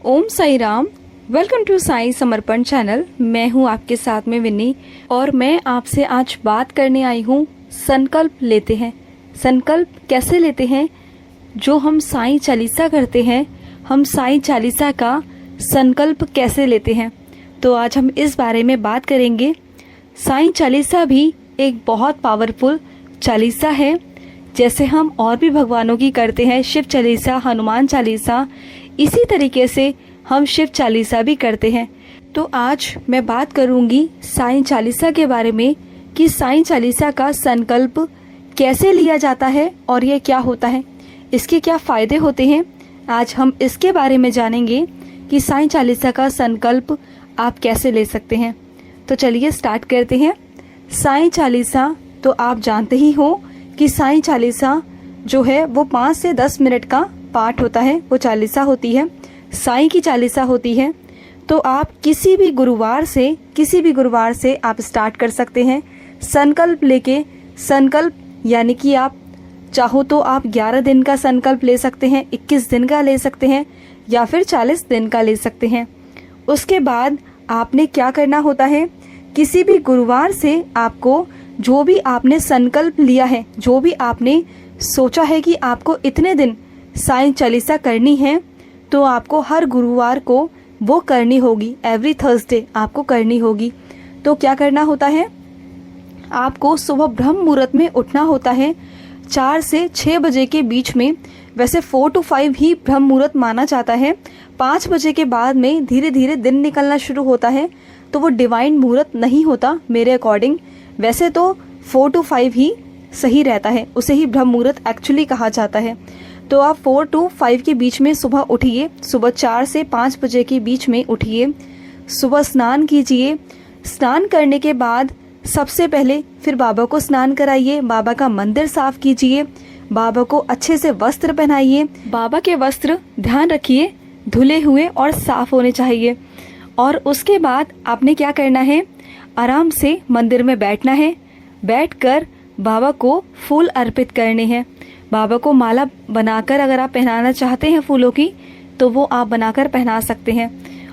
Om Sai Ram. Welcome to Sai Samarpan channel. मैं हूं आपके साथ में विन्नी और मैं आपसे आज बात करने आई हूं संकल्प लेते हैं। संकल्प कैसे लेते हैं? जो हम साई चालीसा करते हैं, हम साई चालीसा का संकल्प कैसे लेते हैं, तो आज हम इस बारे में बात करेंगे। साई चालीसा भी एक बहुत पावरफुल चालीसा है। जैसे हम और भी भगवानों की करते हैं, शिव चालीसा, हनुमान चालीसा, इसी तरीके से हम शिव चालीसा भी करते हैं। तो आज मैं बात करूंगी साई चालीसा के बारे में कि साई चालीसा का संकल्प कैसे लिया जाता है और ये क्या होता है, इसके क्या फ़ायदे होते हैं। आज हम इसके बारे में जानेंगे कि साई चालीसा का संकल्प आप कैसे ले सकते हैं। तो चलिए स्टार्ट करते हैं। साई चालीसा तो आप जानते ही हो कि साई चालीसा जो है वो 5 से 10 मिनट का पाठ होता है, वो चालीसा होती है, साई की चालीसा होती है। तो आप किसी भी गुरुवार से आप स्टार्ट कर सकते हैं संकल्प लेके। संकल्प यानी कि आप चाहो तो आप 11 दिन का संकल्प ले सकते हैं, 21 दिन का ले सकते हैं या फिर 40 दिन का ले सकते हैं। उसके बाद आपने क्या करना होता है, किसी भी गुरुवार से आपको जो भी आपने संकल्प लिया है, जो भी आपने सोचा है कि आपको इतने दिन साई चालीसा करनी है, तो आपको हर गुरुवार को वो करनी होगी। एवरी थर्सडे आपको करनी होगी। तो क्या करना होता है, आपको सुबह ब्रह्म मुहूर्त में उठना होता है 4 से 6 बजे के बीच में। वैसे 4 to 5 ही ब्रह्म मुहूर्त माना जाता है। 5 बजे के बाद में धीरे धीरे दिन निकलना शुरू होता है, तो वो डिवाइन मुहूर्त नहीं होता मेरे अकॉर्डिंग। वैसे तो 4 to 5 ही सही रहता है, उसे ही ब्रह्म मुहूर्त एक्चुअली कहा जाता है। तो आप 4 to 5 के बीच में सुबह उठिए, सुबह 4 से 5 बजे के बीच में उठिए, सुबह स्नान कीजिए। स्नान करने के बाद सबसे पहले फिर बाबा को स्नान कराइए, बाबा का मंदिर साफ कीजिए, बाबा को अच्छे से वस्त्र पहनाइए। बाबा के वस्त्र ध्यान रखिए धुले हुए और साफ होने चाहिए। और उसके बाद आपने क्या करना है, आराम से मंदिर में बैठना है। बैठकर बाबा को फूल अर्पित करने हैं। बाबा को माला बनाकर अगर आप पहनाना चाहते हैं फूलों की, तो वो आप बनाकर पहना सकते हैं।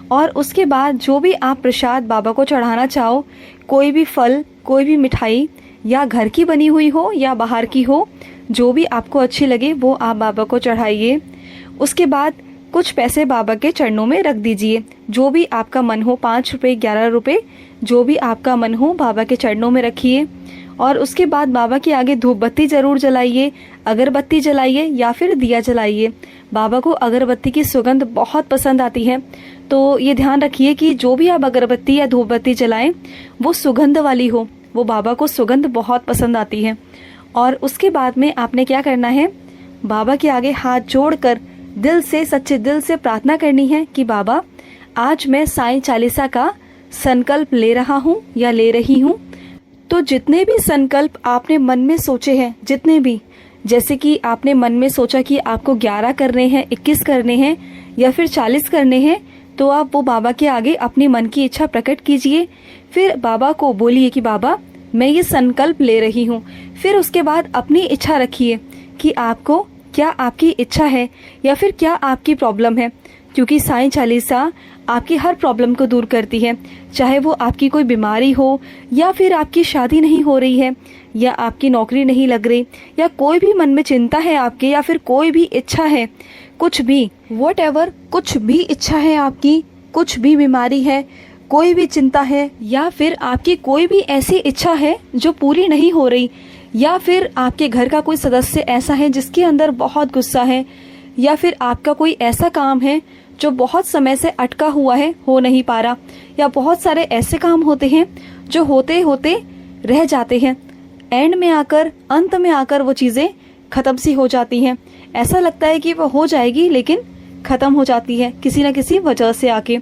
और उसके बाद जो भी आप प्रसाद बाबा को चढ़ाना चाहो, कोई भी फल, कोई भी मिठाई, या घर की बनी हुई हो या बाहर की हो, जो भी आपको अच्छी लगे वो आप बाबा को चढ़ाइए। उसके बाद कुछ पैसे बाबा के चरणों में रख दीजिए, जो भी आपका मन हो, 5 रुपये, 11 रुपये, जो भी आपका मन हो बाबा के चरणों में रखिए। और उसके बाद बाबा के आगे धूप बत्ती ज़रूर जलाइए, अगरबत्ती जलाइए या फिर दिया जलाइए। बाबा को अगरबत्ती की सुगंध बहुत पसंद आती है, तो ये ध्यान रखिए कि जो भी आप अगरबत्ती या धूप बत्ती जलाएं वो सुगंध वाली हो, वो बाबा को सुगंध बहुत पसंद आती है। और उसके बाद में आपने क्या करना है, बाबा के आगे हाथ जोड़कर दिल से, सच्चे दिल से प्रार्थना करनी है कि बाबा आज मैं साई चालीसा का संकल्प ले रहा हूँ या ले रही हूँ। तो जितने भी संकल्प आपने मन में सोचे हैं, जितने भी, जैसे कि आपने मन में सोचा कि आपको 11 करने हैं, 21 करने हैं या फिर 40 करने हैं, तो आप वो बाबा के आगे अपनी मन की इच्छा प्रकट कीजिए। फिर बाबा को बोलिए कि बाबा मैं ये संकल्प ले रही हूँ। फिर उसके बाद अपनी इच्छा रखिए कि आपको क्या आपकी इच्छा है या फिर क्या आपकी प्रॉब्लम है, क्योंकि साई चालीसा आपकी हर प्रॉब्लम को दूर करती है। चाहे वो आपकी कोई बीमारी हो, या फिर आपकी शादी नहीं हो रही है, या आपकी नौकरी नहीं लग रही, या कोई भी मन में चिंता है आपके, या फिर कोई भी इच्छा है, कुछ भी, वॉटएवर, कुछ भी इच्छा है आपकी, कुछ भी बीमारी है, कोई भी चिंता है, या फिर आपकी कोई भी ऐसी इच्छा है जो पूरी नहीं हो रही, या फिर आपके घर का कोई सदस्य ऐसा है जिसके अंदर बहुत गुस्सा है, या फिर आपका कोई ऐसा काम है जो बहुत समय से अटका हुआ है, हो नहीं पा रहा, या बहुत सारे ऐसे काम होते हैं जो होते होते रह जाते हैं, एंड में आकर, अंत में आकर वो चीज़ें ख़त्म सी हो जाती हैं। ऐसा लगता है कि वो हो जाएगी लेकिन ख़त्म हो जाती है किसी न किसी वजह से आके।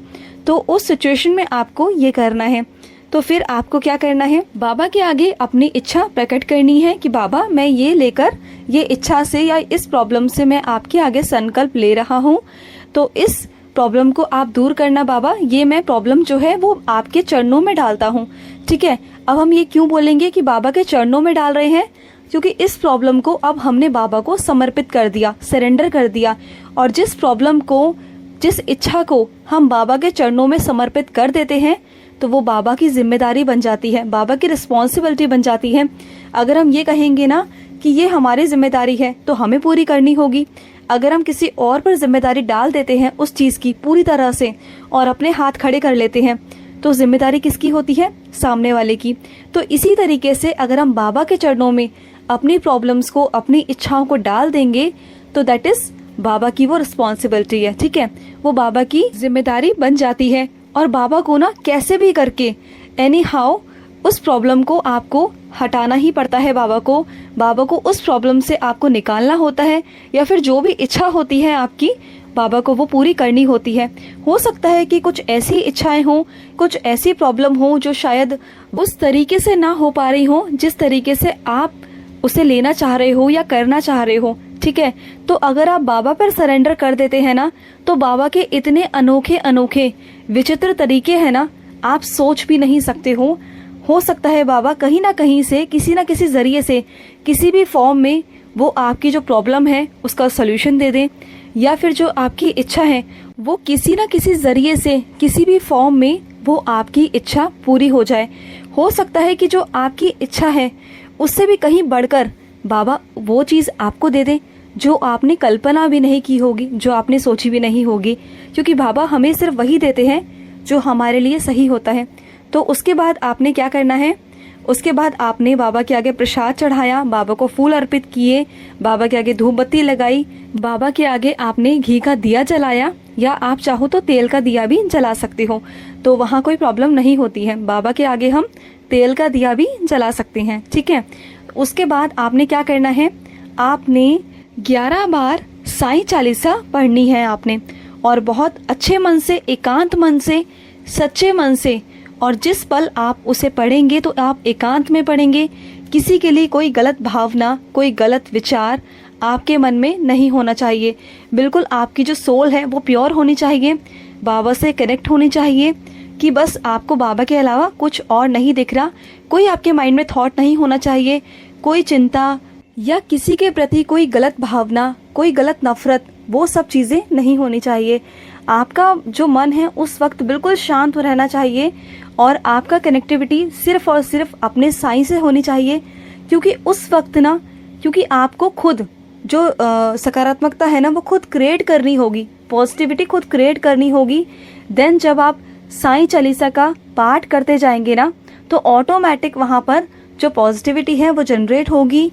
तो उस सिचुएशन में आपको ये करना है। तो फिर आपको क्या करना है, बाबा के आगे अपनी इच्छा प्रकट करनी है कि बाबा मैं ये लेकर, ये इच्छा से या इस प्रॉब्लम से मैं आपके आगे संकल्प ले रहा हूँ, तो इस प्रॉब्लम को आप दूर करना बाबा। ये मैं प्रॉब्लम जो है वो आपके चरणों में डालता हूँ। ठीक है, अब हम ये क्यों बोलेंगे कि बाबा के चरणों में डाल रहे हैं, क्योंकि इस प्रॉब्लम को अब हमने बाबा को समर्पित कर दिया, सरेंडर कर दिया। और जिस प्रॉब्लम को जिस इच्छा को हम बाबा के चरणों में समर्पित कर देते हैं तो वो बाबा की जिम्मेदारी बन जाती है, बाबा की रिस्पॉन्सिबिलिटी बन जाती है। अगर हम ये कहेंगे ना कि ये हमारी जिम्मेदारी है तो हमें पूरी करनी होगी। अगर हम किसी और पर जिम्मेदारी डाल देते हैं उस चीज़ की पूरी तरह से और अपने हाथ खड़े कर लेते हैं तो जिम्मेदारी किसकी होती है? सामने वाले की। तो इसी तरीके से अगर हम बाबा के चरणों में अपनी प्रॉब्लम्स को, अपनी इच्छाओं को डाल देंगे तो दैट इज बाबा की वो रिस्पॉन्सिबिलिटी है, ठीक है, वो बाबा की जिम्मेदारी बन जाती है। और बाबा को ना कैसे भी करके एनी हाउ उस प्रॉब्लम को आपको हटाना ही पड़ता है। बाबा को उस प्रॉब्लम से आपको निकालना होता है, या फिर जो भी इच्छा होती है आपकी बाबा को वो पूरी करनी होती है। हो सकता है कि कुछ ऐसी इच्छाएं हों, कुछ ऐसी प्रॉब्लम हो जो शायद उस तरीके से ना हो पा रही हो जिस तरीके से आप उसे लेना चाह रहे हो या करना चाह रहे हो, ठीक है। तो अगर आप बाबा पर सरेंडर कर देते हैं ना तो बाबा के इतने अनोखे अनोखे विचित्र तरीके हैं ना, आप सोच भी नहीं सकते हो सकता है बाबा कहीं ना कहीं से, किसी ना किसी जरिए से, किसी भी फॉर्म में वो आपकी जो प्रॉब्लम है उसका सोल्यूशन दे दें, या फिर जो आपकी इच्छा है वो किसी ना किसी जरिए से, किसी भी फॉर्म में वो आपकी इच्छा पूरी हो जाए। हो सकता है कि जो आपकी इच्छा है उससे भी कहीं बढ़कर बाबा वो चीज़ आपको दे दें जो आपने कल्पना भी नहीं की होगी, जो आपने सोची भी नहीं होगी, क्योंकि बाबा हमें सिर्फ वही देते हैं जो हमारे लिए सही होता है। तो उसके बाद आपने क्या करना है? उसके बाद आपने बाबा के आगे प्रसाद चढ़ाया, बाबा को फूल अर्पित किए, बाबा के आगे धूप बत्ती लगाई, बाबा के आगे आपने घी का दिया जलाया, या आप चाहो तो तेल का दिया भी जला सकते हो, तो वहाँ कोई प्रॉब्लम नहीं होती है। बाबा के आगे हम तेल का दिया भी जला सकते हैं, ठीक है। उसके बाद आपने क्या करना है? आपने 11 बार साईं चालीसा पढ़नी है आपने, और बहुत अच्छे मन से, एकांत मन से, सच्चे मन से, और जिस पल आप उसे पढ़ेंगे तो आप एकांत में पढ़ेंगे। किसी के लिए कोई गलत भावना, कोई गलत विचार आपके मन में नहीं होना चाहिए। बिल्कुल आपकी जो सोल है वो प्योर होनी चाहिए, बाबा से कनेक्ट होनी चाहिए, कि बस आपको बाबा के अलावा कुछ और नहीं दिख रहा। कोई आपके माइंड में थॉट नहीं होना चाहिए, कोई चिंता या किसी के प्रति कोई गलत भावना, कोई गलत नफरत, वो सब चीज़ें नहीं होनी चाहिए। आपका जो मन है उस वक्त बिल्कुल शांत रहना चाहिए, और आपका कनेक्टिविटी सिर्फ और सिर्फ अपने साईं से होनी चाहिए। क्योंकि उस वक्त ना, क्योंकि आपको खुद जो सकारात्मकता है ना वो खुद क्रिएट करनी होगी, पॉजिटिविटी खुद क्रिएट करनी होगी। देन जब आप साईं चालीसा का पाठ करते जाएंगे ना तो ऑटोमेटिक वहाँ पर जो पॉजिटिविटी है वो जनरेट होगी।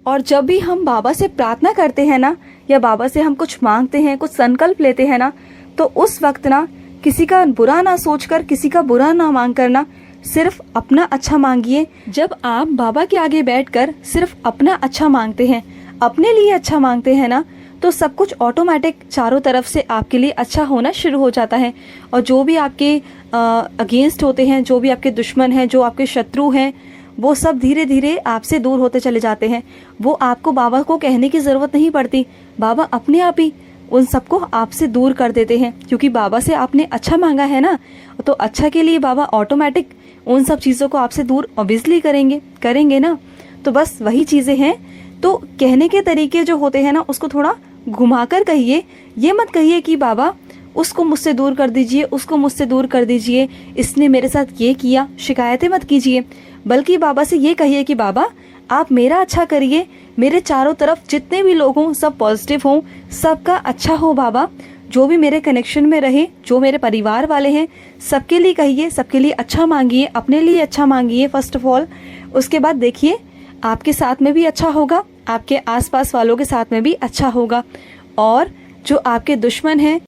और जब भी हम बाबा से प्रार्थना करते हैं ना, या बाबा से हम कुछ मांगते हैं, कुछ संकल्प लेते हैं ना, तो उस वक्त ना किसी का बुरा ना सोचकर, किसी का बुरा ना मांग करना, सिर्फ अपना अच्छा मांगिए। जब आप बाबा के आगे बैठकर सिर्फ अपना अच्छा मांगते हैं, अपने लिए अच्छा मांगते हैं ना, तो सब कुछ ऑटोमेटिक चारों तरफ से आपके लिए अच्छा होना शुरू हो जाता है। और जो भी आपके अगेंस्ट होते हैं, जो भी आपके दुश्मन हैं, जो आपके शत्रु हैं, वो सब धीरे धीरे आपसे दूर होते चले जाते हैं। वो आपको बाबा को कहने की ज़रूरत नहीं पड़ती, बाबा अपने आप ही उन सबको आपसे दूर कर देते हैं। क्योंकि बाबा से आपने अच्छा मांगा है ना, तो अच्छा के लिए बाबा ऑटोमेटिक उन सब चीज़ों को आपसे दूर ऑब्वियसली करेंगे ना। तो बस वही चीज़ें हैं। तो कहने के तरीके जो होते हैं ना उसको थोड़ा घुमाकर कहिए। ये मत कहिए कि बाबा उसको मुझसे दूर कर दीजिए, उसको मुझसे दूर कर दीजिए, इसने मेरे साथ ये किया, शिकायतें मत कीजिए। बल्कि बाबा से ये कहिए कि बाबा आप मेरा अच्छा करिए, मेरे चारों तरफ जितने भी लोग हों सब पॉजिटिव हों, सबका अच्छा हो बाबा। जो भी मेरे कनेक्शन में रहे, जो मेरे परिवार वाले हैं, सबके लिए कहिए, सबके लिए अच्छा मांगिए, अपने लिए अच्छा मांगिए फर्स्ट ऑफ ऑल। उसके बाद देखिए आपके साथ में भी अच्छा होगा, आपके आसपास वालों के साथ में भी अच्छा होगा, और जो आपके दुश्मन हैं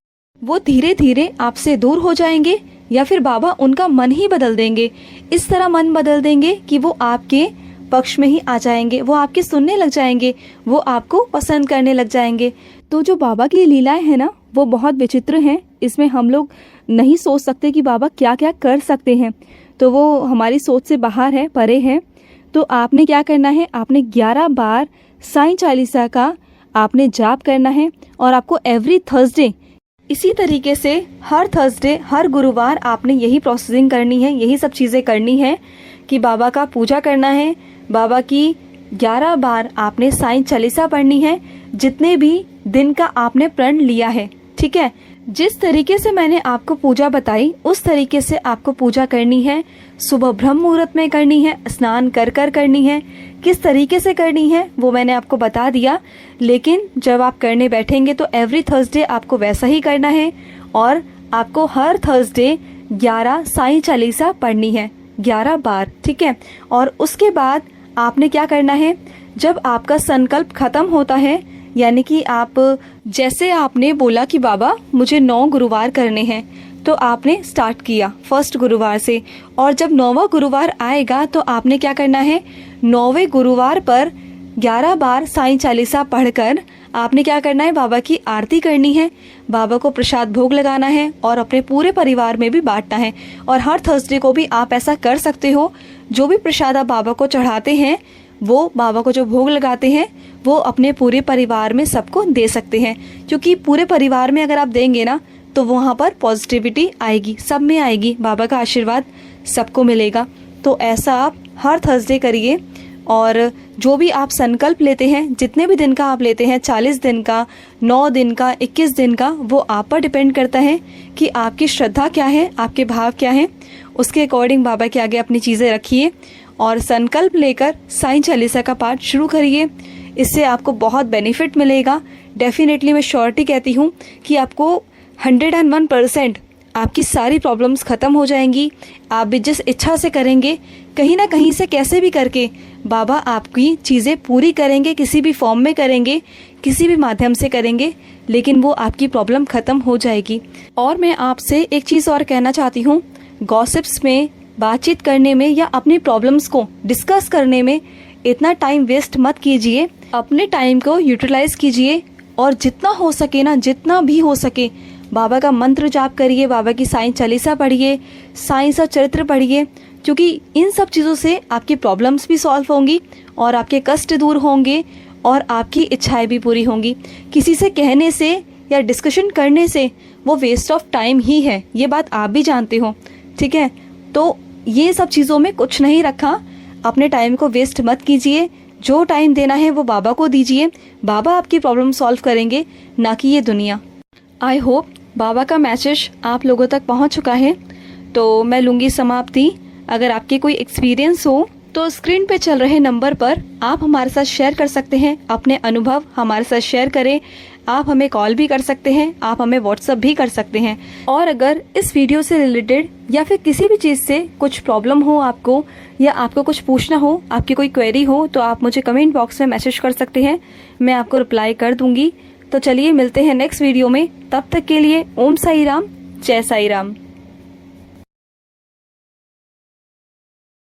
वो धीरे धीरे आपसे दूर हो जाएंगे, या फिर बाबा उनका मन ही बदल देंगे। इस तरह मन बदल देंगे कि वो आपके पक्ष में ही आ जाएंगे, वो आपके सुनने लग जाएंगे, वो आपको पसंद करने लग जाएंगे। तो जो बाबा की लीलाएं हैं ना वो बहुत विचित्र हैं। इसमें हम लोग नहीं सोच सकते कि बाबा क्या क्या कर सकते हैं, तो वो हमारी सोच से बाहर है, परे है। तो आपने क्या करना है, आपने 11 बार साईं चालीसा का आपने जाप करना है, और आपको एवरी थर्सडे इसी तरीके से हर थर्सडे, हर गुरुवार आपने यही प्रोसेसिंग करनी है, यही सब चीज़ें करनी है कि बाबा का पूजा करना है, बाबा की 11 बार आपने साईं चालीसा पढ़नी है, जितने भी दिन का आपने प्रण लिया है, ठीक है। जिस तरीके से मैंने आपको पूजा बताई उस तरीके से आपको पूजा करनी है। सुबह ब्रह्म मुहूर्त में करनी है, स्नान कर कर करनी है। किस तरीके से करनी है वो मैंने आपको बता दिया, लेकिन जब आप करने बैठेंगे तो एवरी थर्सडे आपको वैसा ही करना है। और आपको हर थर्सडे 11 साईं चालीसा पढ़नी है, 11 बार, ठीक है। और उसके बाद आपने क्या करना है, जब आपका संकल्प खत्म होता है, यानी कि आप जैसे आपने बोला कि बाबा मुझे 9 गुरुवार करने हैं, तो आपने स्टार्ट किया फर्स्ट गुरुवार से, और जब 9वां गुरुवार आएगा तो आपने क्या करना है, 9वें गुरुवार पर 11 बार साईं चालीसा पढ़कर आपने क्या करना है, बाबा की आरती करनी है, बाबा को प्रसाद भोग लगाना है और अपने पूरे परिवार में भी बांटना है। और हर थर्सडे को भी आप ऐसा कर सकते हो, जो भी प्रसाद आप बाबा को चढ़ाते हैं, वो बाबा को जो भोग लगाते हैं वो अपने पूरे परिवार में सबको दे सकते हैं, क्योंकि पूरे परिवार में अगर आप देंगे ना तो वहाँ पर पॉजिटिविटी आएगी, सब में आएगी, बाबा का आशीर्वाद सबको मिलेगा। तो ऐसा आप हर थर्सडे करिए। और जो भी आप संकल्प लेते हैं, जितने भी दिन का आप लेते हैं, 40 दिन का, 9 दिन का, 21 दिन का, वो आप पर डिपेंड करता है कि आपकी श्रद्धा क्या है, आपके भाव क्या हैं। उसके अकॉर्डिंग बाबा के आगे अपनी चीज़ें रखिए और संकल्प लेकर साईं चालीसा का पाठ शुरू करिए। इससे आपको बहुत बेनिफिट मिलेगा। डेफिनेटली मैं श्योरिटी कहती हूँ कि आपको 101% आपकी सारी प्रॉब्लम्स ख़त्म हो जाएंगी। आप भी जिस इच्छा से करेंगे, कहीं ना कहीं से कैसे भी करके बाबा आपकी चीज़ें पूरी करेंगे, किसी भी फॉर्म में करेंगे, किसी भी माध्यम से करेंगे, लेकिन वो आपकी प्रॉब्लम ख़त्म हो जाएगी। और मैं आपसे एक चीज़ और कहना चाहती हूँ, गॉसिप्स में, बातचीत करने में या अपनी प्रॉब्लम्स को डिस्कस करने में इतना टाइम वेस्ट मत कीजिए। अपने टाइम को यूटिलाइज कीजिए और जितना हो सके ना, जितना भी हो सके बाबा का मंत्र जाप करिए, बाबा की साईं चालीसा पढ़िए, साईं सा चरित्र पढ़िए, क्योंकि इन सब चीज़ों से आपकी प्रॉब्लम्स भी सॉल्व होंगी और आपके कष्ट दूर होंगे और आपकी इच्छाएं भी पूरी होंगी। किसी से कहने से या डिस्कशन करने से वो वेस्ट ऑफ टाइम ही है, ये बात आप भी जानते हो, ठीक है। तो ये सब चीज़ों में कुछ नहीं रखा। अपने टाइम को वेस्ट मत कीजिए, जो टाइम देना है वो बाबा को दीजिए। बाबा आपकी प्रॉब्लम सॉल्व करेंगे, ना कि ये दुनिया। आई होप बाबा का मैसेज आप लोगों तक पहुंच चुका है। तो मैं लूँगी समाप्ति। अगर आपके कोई एक्सपीरियंस हो तो स्क्रीन पे चल रहे नंबर पर आप हमारे साथ शेयर कर सकते हैं, अपने अनुभव हमारे साथ शेयर करें। आप हमें कॉल भी कर सकते हैं, आप हमें व्हाट्सअप भी कर सकते हैं। और अगर इस वीडियो से रिलेटेड या फिर किसी भी चीज़ से कुछ प्रॉब्लम हो आपको, या आपको कुछ पूछना हो, आपकी कोई क्वेरी हो, तो आप मुझे कमेंट बॉक्स में मैसेज कर सकते हैं, मैं आपको रिप्लाई कर दूंगी। तो चलिए मिलते हैं नेक्स्ट वीडियो में, तब तक के लिए ओम साई राम, जय साई राम।